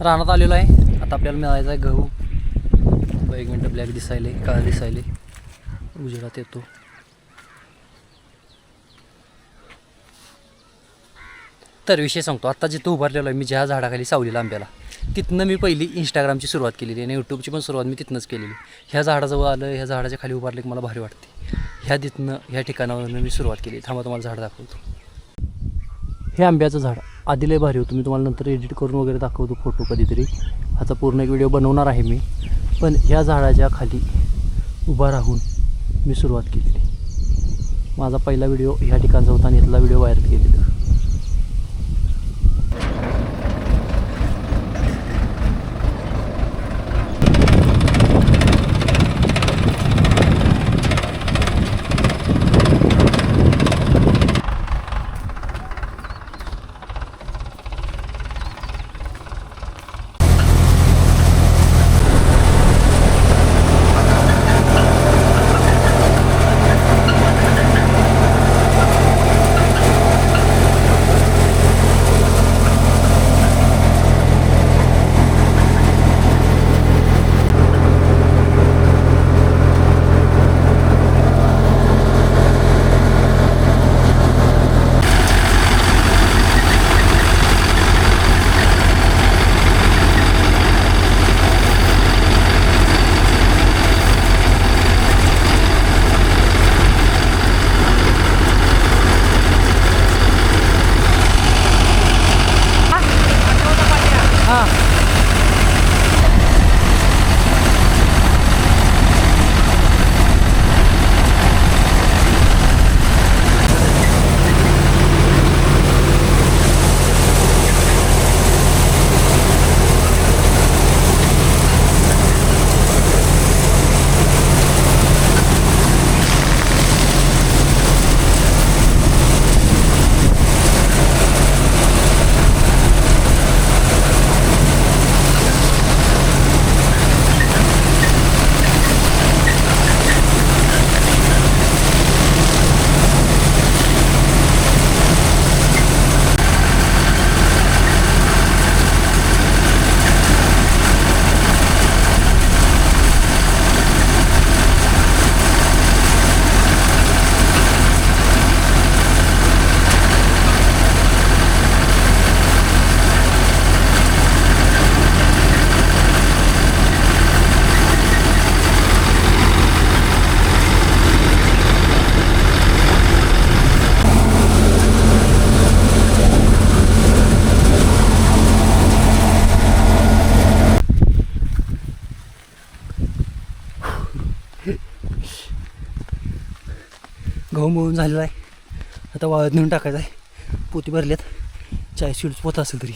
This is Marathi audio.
रानात आलेलो आहे. आता आपल्याला मिळायचा आहे गहू. एक मिनटं ब्लॅक दिसायले, काळा दिसायले, उजेडात येतो. तर विषय सांगतो. आत्ता जिथं उभारलेलो आहे मी, ज्या झाडाखाली सावलीला आंब्याला, तिथनं मी पहिली इंस्टाग्रामची सुरुवात केलेली आणि यूट्यूबची पण सुरुवात मी तिथनंच केलेली. ह्या झाडाजवळ आलं, ह्या झाडाच्या खाली उभारले की मला भारी वाटते. ह्या ठिकाणावरून मी सुरुवात केली. थांबा तुम्हाला झाड दाखवतो. हे आंब्याचं झाड आधी लय भारी होतं. मी तुम्हाला नंतर एडिट करून वगैरे दाखवतो फोटो कधीतरी. ह्याचा पूर्ण एक व्हिडिओ बनवणार आहे मी. पण ह्या झाडाच्या खाली उभा राहून मी सुरुवात केलेली. माझा पहिला व्हिडिओ ह्या ठिकाणचा होता आणि इथला व्हिडिओ व्हायरल केलेला. गहू मळून झालेला आहे. आता वाळत नेऊन टाकायचा आहे. पोती भरल्यात. 40 किलोच पोत असेल तरी.